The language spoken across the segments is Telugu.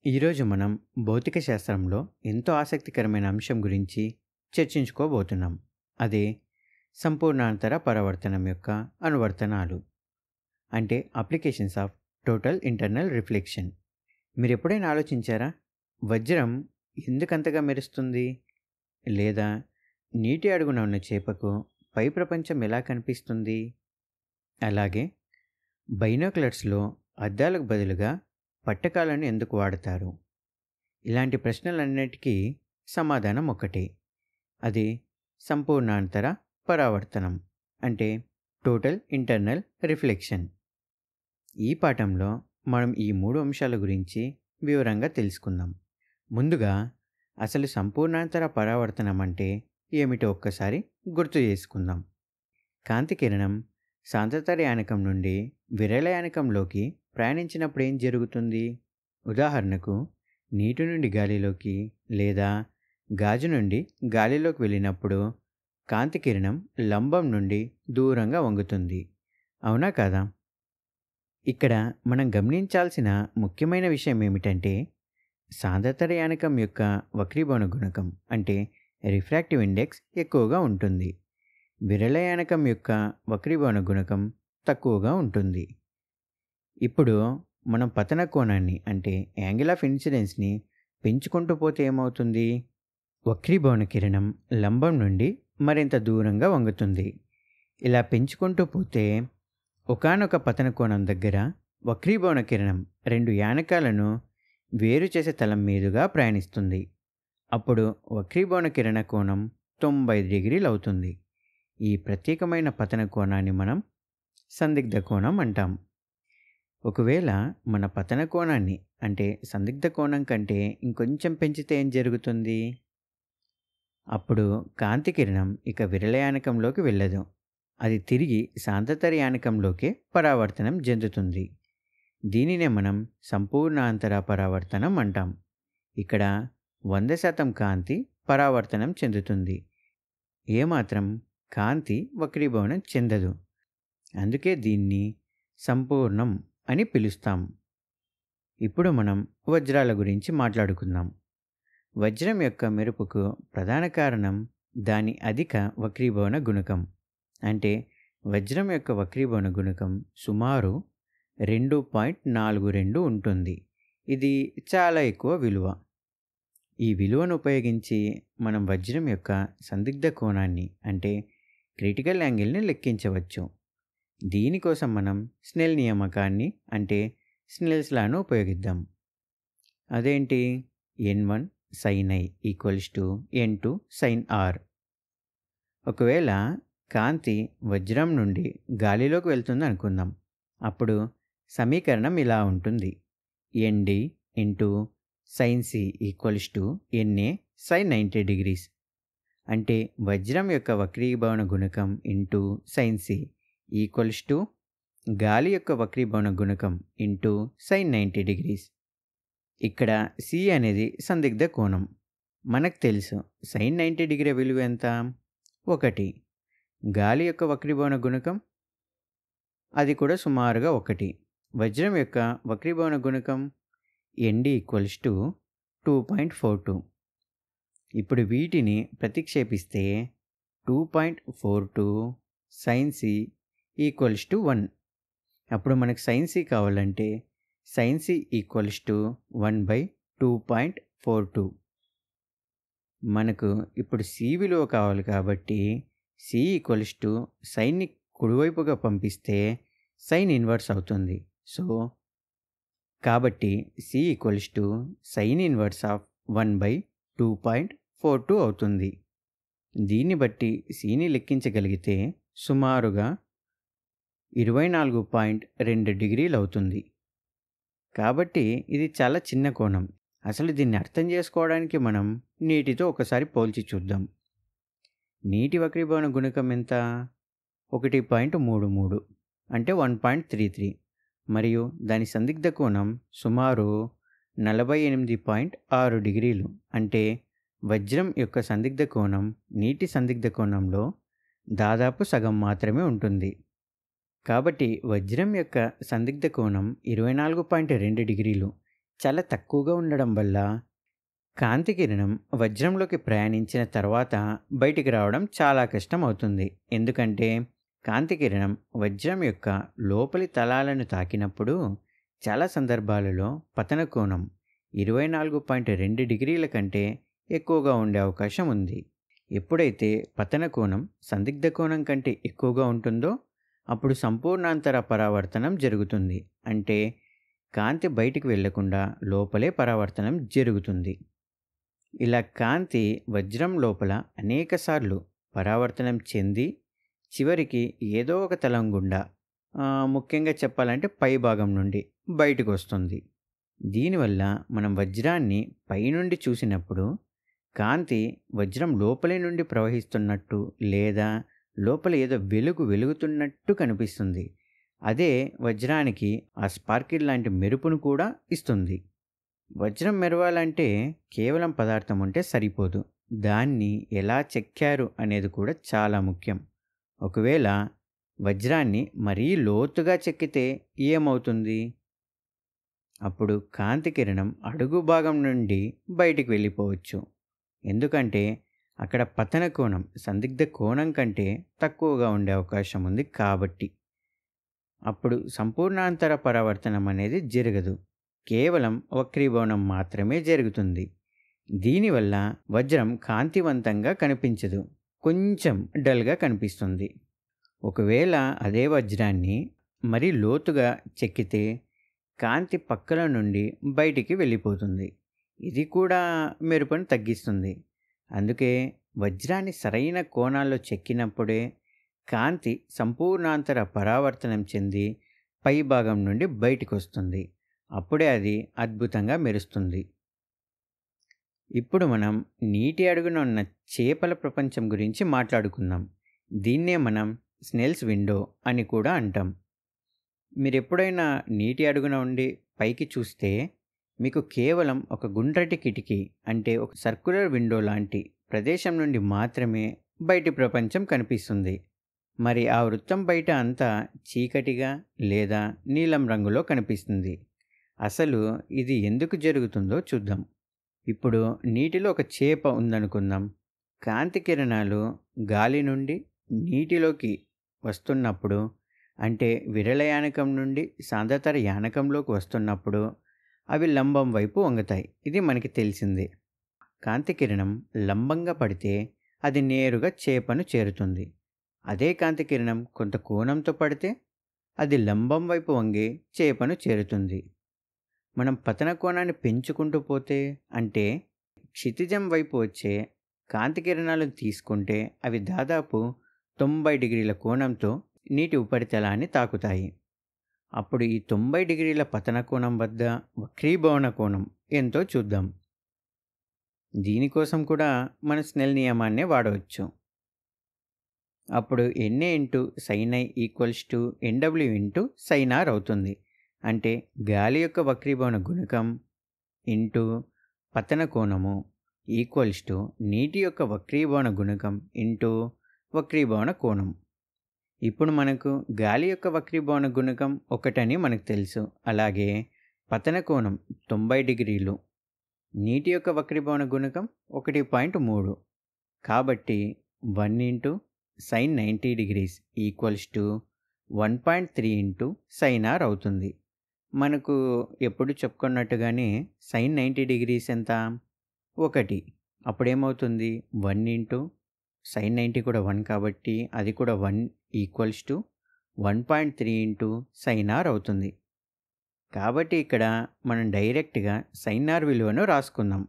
ఈరోజు మనం భౌతిక శాస్త్రంలో ఎంతో ఆసక్తికరమైన అంశం గురించి చర్చించుకోబోతున్నాం. అదే సంపూర్ణాంతర పరావర్తనం యొక్క అనువర్తనాలు, అంటే applications of total internal reflection. మీరు ఎప్పుడైనా ఆలోచించారా? వజ్రం ఎందుకంతగా మెరుస్తుంది? లేదా నీటి అడుగున ఉన్న చేపకు పై ప్రపంచం ఎలా కనిపిస్తుంది? అలాగే బైనోక్యులర్స్లో అద్దాలకు బదులుగా పట్టకాలను ఎందుకు వాడతారు? ఇలాంటి ప్రశ్నలన్నిటికీ సమాధానం ఒకటే. అది సంపూర్ణాంతర పరావర్తనం, అంటే టోటల్ ఇంటర్నల్ రిఫ్లెక్షన్. ఈ పాఠంలో మనం ఈ మూడు అంశాల గురించి వివరంగా తెలుసుకుందాం. ముందుగా అసలు సంపూర్ణాంతర పరావర్తనం అంటే ఏమిటో ఒక్కసారి గుర్తు చేసుకుందాం. కాంతి కిరణం సాంద్రతరయానకం నుండి విరళయానకంలోకి ప్రయాణించినప్పుడు ఏం జరుగుతుంది? ఉదాహరణకు నీటి నుండి గాలిలోకి లేదా గాజు నుండి గాలిలోకి వెళ్ళినప్పుడు కాంతి కిరణం లంబం నుండి దూరంగా వంగుతుంది. అవునా కాదా? ఇక్కడ మనం గమనించాల్సిన ముఖ్యమైన విషయం ఏమిటంటే, సాంద్రతరయానకం యొక్క వక్రీభవన గుణకం అంటే రిఫ్రాక్టివ్ ఇండెక్స్ ఎక్కువగా ఉంటుంది. విరళయానకం యొక్క వక్రీభవన గుణకం తక్కువగా ఉంటుంది. ఇప్పుడు మనం పతన కోణాన్ని అంటే యాంగిల్ ఆఫ్ ఇన్సిడెన్స్ని పెంచుకుంటూ పోతే ఏమవుతుంది? వక్రీభవన కిరణం లంబం నుండి మరింత దూరంగా వంగుతుంది. ఇలా పెంచుకుంటూ పోతే ఒకానొక పతన కోణం దగ్గర వక్రీభవన కిరణం రెండు యానకాలను వేరు చేసే తలం మీదుగా ప్రయాణిస్తుంది. అప్పుడు వక్రీభవన కిరణ కోణం 90 డిగ్రీలు అవుతుంది. ఈ ప్రత్యేకమైన పతన కోణాన్ని మనం సందిగ్ధ కోణం అంటాం. ఒకవేళ మన పతన కోణాన్ని అంటే సందిగ్ధ కోణం కంటే ఇంకొంచెం పెంచితే ఏం జరుగుతుంది? అప్పుడు కాంతి కిరణం ఇక విరళయానకంలోకి వెళ్ళదు. అది తిరిగి సాంద్రతరయానకంలోకే పరావర్తనం చెందుతుంది. దీనినే మనం సంపూర్ణాంతర పరావర్తనం అంటాం. ఇక్కడ 100% కాంతి పరావర్తనం చెందుతుంది. ఏమాత్రం కాంతి వక్రీభవనం చెందదు. అందుకే దీన్ని సంపూర్ణం అని పిలుస్తాం. ఇప్పుడు మనం వజ్రాల గురించి మాట్లాడుకుందాం. వజ్రం యొక్క మెరుపుకు ప్రధాన కారణం దాని అధిక వక్రీభవన గుణకం. అంటే వజ్రం యొక్క వక్రీభవన గుణకం సుమారు 2.42 ఉంటుంది. ఇది చాలా ఎక్కువ విలువ. ఈ విలువను ఉపయోగించి మనం వజ్రం యొక్క సందిగ్ధ కోణాన్ని అంటే క్రిటికల్ యాంగిల్ని లెక్కించవచ్చు. దీనికోసం మనం స్నెల్ నియామకాన్ని అంటే స్నెల్స్ లాను ఉపయోగిద్దాం. అదేంటి? n1 sin i = n2 sin r. ఒకవేళ కాంతి వజ్రం నుండి గాలిలోకి వెళ్తుంది అనుకుందాం. అప్పుడు సమీకరణం ఇలా ఉంటుంది: nd sin c = na sin 90 degrees. అంటే వజ్రం యొక్క వక్రీభవన గుణకం ఇంటూ sin c = గాలి యొక్క వక్రీభవన గుణకం ఇంటూ sin 90 degrees. ఇక్కడ c అనేది సందిగ్ధ కోణం. మనకు తెలుసు sin 90 డిగ్రీ విలువ ఎంత? 1. గాలి యొక్క వక్రీభవన గుణకం అది కూడా సుమారుగా 1. వజ్రం యొక్క వక్రీభవన గుణకం nd = 2.42. ఇప్పుడు వీటిని ప్రతిక్షేపిస్తే 2.42 sin c = 1. అప్పుడు మనకు sin c కావాలంటే sin c = 1/2.42. మనకు ఇప్పుడు c విలువ కావాలి కాబట్టి c = సైన్ని కుడివైపుగా పంపిస్తే సైన్ ఇన్వర్స్ అవుతుంది. కాబట్టి c = sin 1/2.42 అవుతుంది. దీన్ని బట్టి cని లెక్కించగలిగితే సుమారుగా 24.2 డిగ్రీలు అవుతుంది. కాబట్టి ఇది చాలా చిన్న కోణం. అసలు దీన్ని అర్థం చేసుకోవడానికి మనం నీటితో ఒకసారి పోల్చి చూద్దాం. నీటి వక్రీభవన గుణకం ఎంత? 1.33 అంటే 1.33. మరియు దాని సందిగ్ధ కోణం సుమారు 48.6 డిగ్రీలు. అంటే వజ్రం యొక్క సందిగ్ధ కోణం నీటి సందిగ్ధ కోణంలో దాదాపు సగం మాత్రమే ఉంటుంది. కాబట్టి వజ్రం యొక్క సందిగ్ధ కోణం 24.2 డిగ్రీలు. చాలా తక్కువగా ఉండడం వల్ల కాంతి కిరణం వజ్రంలోకి ప్రయాణించిన తర్వాత బయటికి రావడం చాలా కష్టం అవుతుంది. ఎందుకంటే కాంతి కిరణం వజ్రం యొక్క లోపలి తలాలను తాకినప్పుడు చాలా సందర్భాలలో పతన కోణం 24.2 డిగ్రీల కంటే ఎక్కువగా ఉండే అవకాశం ఉంది. ఎప్పుడైతే పతన కోణం సందిగ్ధ కోణం కంటే ఎక్కువగా ఉంటుందో అప్పుడు సంపూర్ణాంతర పరావర్తనం జరుగుతుంది. అంటే కాంతి బయటికి వెళ్ళకుండా లోపలే పరావర్తనం జరుగుతుంది. ఇలా కాంతి వజ్రం లోపల అనేకసార్లు పరావర్తనం చెంది చివరికి ఏదో ఒక తలం గుండా ముఖ్యంగా చెప్పాలంటే పై భాగం నుండి బయటకు వస్తుంది. దీనివల్ల మనం వజ్రాన్ని పైనుండి చూసినప్పుడు కాంతి వజ్రం లోపలి నుండి ప్రవహిస్తున్నట్టు లేదా లోపల ఏదో వెలుగు వెలుగుతున్నట్టు కనిపిస్తుంది. అదే వజ్రానికి ఆ స్పార్కిల్ లాంటి మెరుపును కూడా ఇస్తుంది. వజ్రం మెరవాలంటే కేవలం పదార్థం ఉంటే సరిపోదు. దాన్ని ఎలా చెక్కారు అనేది కూడా చాలా ముఖ్యం. ఒకవేళ వజ్రాన్ని మరీ లోతుగా చెక్కితే ఏమవుతుంది? అప్పుడు కాంతి కిరణం అడుగు భాగం నుండి బయటికి వెళ్ళిపోవచ్చు. ఎందుకంటే అక్కడ పతన కోణం సందిగ్ధ కోణం కంటే తక్కువగా ఉండే అవకాశం ఉంది కాబట్టి. అప్పుడు సంపూర్ణాంతర పరావర్తనం అనేది జరగదు. కేవలం వక్రీభవనం మాత్రమే జరుగుతుంది. దీనివల్ల వజ్రం కాంతివంతంగా కనిపించదు, కొంచెం డల్గా కనిపిస్తుంది. ఒకవేళ అదే వజ్రాన్ని మరీ లోతుగా చెక్కితే కాంతి పక్కల నుండి బయటికి వెళ్ళిపోతుంది. ఇది కూడా మెరుపును తగ్గిస్తుంది. అందుకే వజ్రాన్ని సరైన కోణాల్లో చెక్కినప్పుడే కాంతి సంపూర్ణాంతర పరావర్తనం చెంది పై భాగం నుండి బయటికి వస్తుంది. అప్పుడే అది అద్భుతంగా మెరుస్తుంది. ఇప్పుడు మనం నీటి అడుగున ఉన్న చేపల ప్రపంచం గురించి మాట్లాడుకుందాం. దీన్నే మనం స్నెల్స్ విండో అని కూడా అంటాం. మీరు ఎప్పుడైనా నీటి అడుగున ఉండి పైకి చూస్తే మీకు కేవలం ఒక గుండ్రటి కిటికీ అంటే ఒక సర్క్యులర్ విండో లాంటి ప్రదేశం నుండి మాత్రమే బయటి ప్రపంచం కనిపిస్తుంది. మరి ఆ వృత్తం బయట అంతా చీకటిగా లేదా నీలం రంగులో కనిపిస్తుంది. అసలు ఇది ఎందుకు జరుగుతుందో చూద్దాం. ఇప్పుడు నీటిలో ఒక చేప ఉందనుకుందాం. కాంతి కిరణాలు గాలి నుండి నీటిలోకి వస్తున్నప్పుడు, అంటే విరళ యానకం నుండి సాంద్రతర యానకంలోకి వస్తున్నప్పుడు అవి లంబం వైపు వంగుతాయి. ఇది మనకి తెలిసిందే. కాంతి కిరణం లంబంగా పడితే అది నేరుగా చేపను చేరుతుంది. అదే కాంతి కిరణం కొంత కోణంతో పడితే అది లంబం వైపు వంగి చేపను చేరుతుంది. మనం పతన కోణాన్ని పెంచుకుంటూ పోతే, అంటే క్షితిజం వైపు వచ్చే కాంతి కిరణాలను తీసుకుంటే అవి దాదాపు 90 డిగ్రీల కోణంతో నీటి ఉపరితలాన్ని తాకుతాయి. అప్పుడు ఈ 90 డిగ్రీల పతన కోణం వద్ద వక్రీభవన కోణం ఎంతో చూద్దాం. దీనికోసం కూడా మన స్నెల్ నియమాన్నే వాడవచ్చు. అప్పుడు NA into sin i equals to NW into sin r అవుతుంది. అంటే గాలి యొక్క వక్రీభవన గుణకం ఇంటూ పతన కోణము ఈక్వల్స్ టు నీటి యొక్క వక్రీభవన గుణకం ఇంటూ వక్రీభవన కోణం. ఇప్పుడు మనకు గాలి యొక్క వక్రీభవన గుణకం ఒకటని మనకు తెలుసు. అలాగే పతన కోణం 90 డిగ్రీలు, నీటి యొక్క వక్రీభవన గుణకం 1.3. కాబట్టి 1 into sin 90 degrees equals to 1.3 into sin r అవుతుంది. మనకు ఎప్పుడు చెప్పుకున్నట్టుగానే sin 90 డిగ్రీస్ ఎంత? 1. అప్పుడేమవుతుంది? 1 ఇంటూ sin 90 కూడా 1 కాబట్టి అది కూడా 1 equals to 1.3 into sin r అవుతుంది. కాబట్టి ఇక్కడ మనం డైరెక్ట్గా sin r విలువను రాసుకుందాం.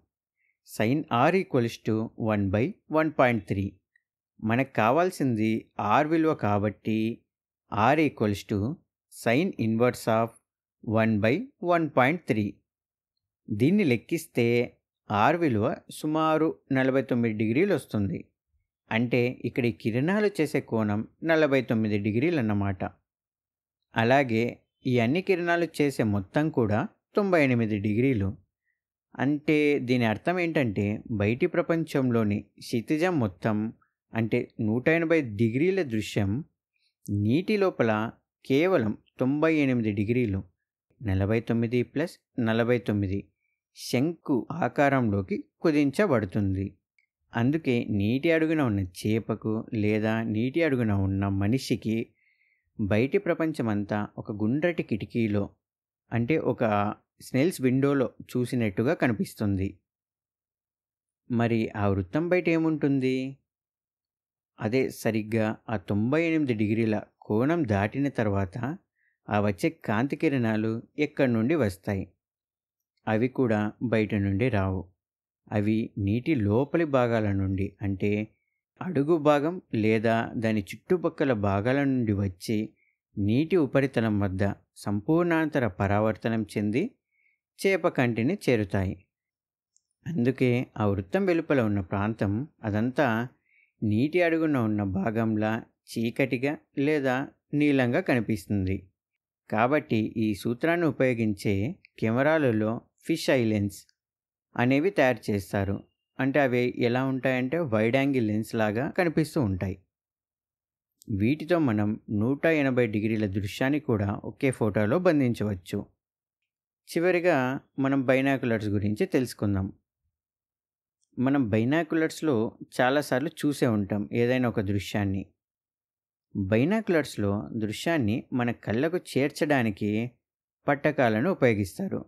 sin r equals to 1/1.3. మనకు కావాల్సింది r విలువ కాబట్టి r equals to sin inverse of 1/1.3. దీన్ని లెక్కిస్తే r విలువ సుమారు 49 డిగ్రీలు వస్తుంది. అంటే ఇక్కడ ఈ కిరణాలు చేసే కోణం 49 డిగ్రీలు అన్నమాట. అలాగే ఈ అన్ని కిరణాలు చేసే మొత్తం కూడా 98 డిగ్రీలు. అంటే దీని అర్థం ఏంటంటే బయటి ప్రపంచంలోని క్షితిజం మొత్తం అంటే 180 డిగ్రీల దృశ్యం నీటి లోపల కేవలం 98 డిగ్రీలు. 49+49 శంకు ఆకారంలోకి కుదించబడుతుంది. అందుకే నీటి అడుగున ఉన్న చేపకు లేదా నీటి అడుగున ఉన్న మనిషికి బయటి ప్రపంచమంతా ఒక గుండ్రటి కిటికీలో, అంటే ఒక స్నేల్స్ విండోలో చూసినట్టుగా కనిపిస్తుంది. మరి ఆ వృత్తం బయట ఏముంటుంది? అదే సరిగ్గా ఆ 98 డిగ్రీల కోణం దాటిన తర్వాత ఆ వచ్చే కాంతి కిరణాలు ఎక్కడి నుండి వస్తాయి? అవి కూడా బయట నుండి రావు. అవి నీటి లోపలి భాగాల నుండి, అంటే అడుగు భాగం లేదా దాని చుట్టుపక్కల భాగాల నుండి వచ్చి నీటి ఉపరితలం వద్ద సంపూర్ణాంతర పరావర్తనం చెంది చేప కంటిని చేరుతాయి. అందుకే ఆ వృత్తం వెలుపల ఉన్న ప్రాంతం అదంతా నీటి అడుగున ఉన్న భాగంలా చీకటిగా లేదా నీలంగా కనిపిస్తుంది. కాబట్టి ఈ సూత్రాన్ని ఉపయోగించే కెమెరాలలో ఫిష్ ఐ లెన్స్ అనేవి తయారు చేస్తారు. అంటే అవి ఎలా ఉంటాయంటే వైడ్ యాంగిల్ లెన్స్ లాగా కనిపిస్తూ ఉంటాయి. వీటితో మనం 180 డిగ్రీల దృశ్యాన్ని కూడా ఒకే ఫోటోలో బంధించవచ్చు. చివరిగా మనం బైనాకులర్స్ గురించి తెలుసుకుందాం. మనం బైనాకులర్స్లో చాలాసార్లు చూసే ఉంటాం ఏదైనా ఒక దృశ్యాన్ని. బైనాకులర్స్లో దృశ్యాన్ని మన కళ్ళకు చేర్చడానికి పట్టకాలను ఉపయోగిస్తారు.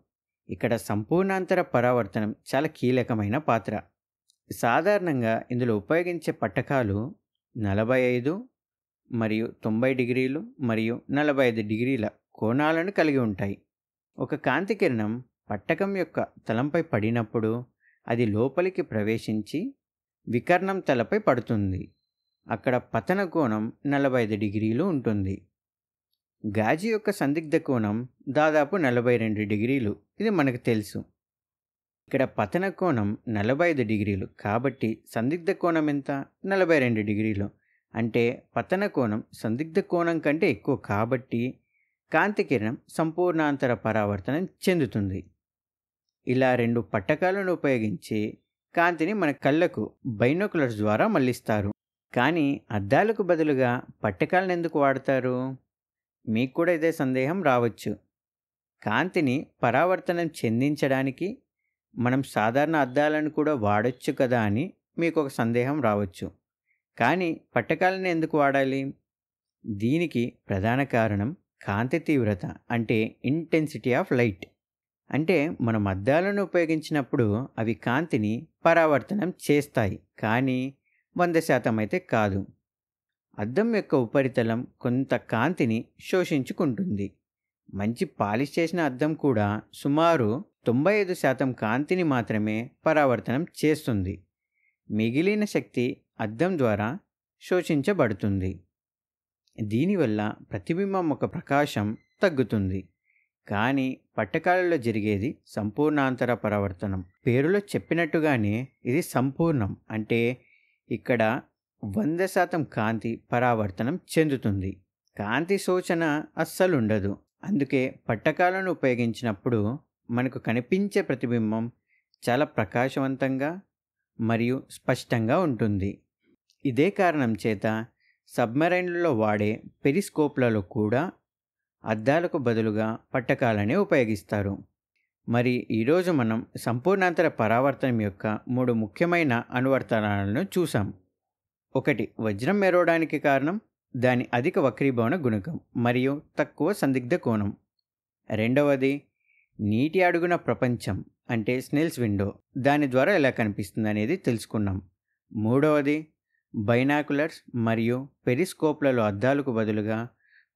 ఇక్కడ సంపూర్ణాంతర పరావర్తనం చాలా కీలకమైన పాత్ర. సాధారణంగా ఇందులో ఉపయోగించే పట్టకాలు 45 మరియు 90 డిగ్రీలు మరియు 45 డిగ్రీల కోణాలను కలిగి ఉంటాయి. ఒక కాంతి కిరణం పట్టకం యొక్క తలంపై పడినప్పుడు అది లోపలికి ప్రవేశించి వికర్ణం తలపై పడుతుంది. అక్కడ పతన కోణం 45 డిగ్రీలు ఉంటుంది. గాజు యొక్క సందిగ్ధ కోణం దాదాపు 42 డిగ్రీలు, ఇది మనకు తెలుసు. ఇక్కడ పతన కోణం 45 డిగ్రీలు కాబట్టి సందిగ్ధ కోణం ఎంత? 42 డిగ్రీలు. అంటే పతన కోణం సందిగ్ధ కోణం కంటే ఎక్కువ కాబట్టి కాంతి కిరణం సంపూర్ణాంతర పరావర్తనం చెందుతుంది. ఇలా రెండు పట్టకాలను ఉపయోగించి కాంతిని మన కళ్ళకు బైనోకులర్స్ ద్వారా మళ్లిస్తారు. కానీ అద్దాలకు బదులుగా పట్టకాలను ఎందుకు వాడతారు? మీకు కూడా ఇదే సందేహం రావచ్చు. కాంతిని పరావర్తనం చెందించడానికి మనం సాధారణ అద్దాలను కూడా వాడొచ్చు కదా అని మీకు ఒక సందేహం రావచ్చు. కానీ పట్టకాలను ఎందుకు వాడాలి? దీనికి ప్రధాన కారణం కాంతి తీవ్రత, అంటే ఇంటెన్సిటీ ఆఫ్ లైట్. అంటే మనం అద్దాలను ఉపయోగించినప్పుడు అవి కాంతిని పరావర్తనం చేస్తాయి, కానీ 100% అయితే కాదు. అద్దం యొక్క ఉపరితలం కొంత కాంతిని శోషించుకుంటుంది. మంచి పాలిష్ చేసిన అద్దం కూడా సుమారు 95% కాంతిని మాత్రమే పరావర్తనం చేస్తుంది. మిగిలిన శక్తి అద్దం ద్వారా శోషించబడుతుంది. దీనివల్ల ప్రతిబింబం యొక్క ప్రకాశం తగ్గుతుంది. కానీ పట్టకాలలో జరిగేది సంపూర్ణాంతర పరావర్తనం. పేరులో చెప్పినట్టుగానే ఇది సంపూర్ణం. అంటే ఇక్కడ 100% కాంతి పరావర్తనం చెందుతుంది. కాంతి శోషణ అస్సలుండదు. అందుకే పట్టకాలను ఉపయోగించినప్పుడు మనకు కనిపించే ప్రతిబింబం చాలా ప్రకాశవంతంగా మరియు స్పష్టంగా ఉంటుంది. ఇదే కారణం చేత సబ్మెరైన్లలో వాడే పెరిస్కోప్లలో కూడా అద్దాలకు బదులుగా పట్టకాలనే ఉపయోగిస్తారు. మరి ఈరోజు మనం సంపూర్ణాంతర పరావర్తనం యొక్క 3 ముఖ్యమైన అనువర్తనాలను చూసాం. 1. వజ్రం మెరవడానికి కారణం దాని అధిక వక్రీభవన గుణకం మరియు తక్కువ సందిగ్ధ కోణం. 2. నీటి అడుగున ప్రపంచం, అంటే స్నేల్స్ విండో, దాని ద్వారా ఎలా కనిపిస్తుంది అనేది తెలుసుకున్నాం. 3. బైనాకులర్స్ మరియు పెరిస్కోప్లలో అద్దాలకు బదులుగా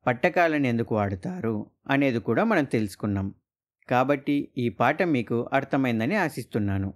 పట్టకాలను ఎందుకు వాడతారు అనేది కూడా మనం తెలుసుకున్నాం. కాబట్టి ఈ పాఠం మీకు అర్థమైందని ఆశిస్తున్నాను.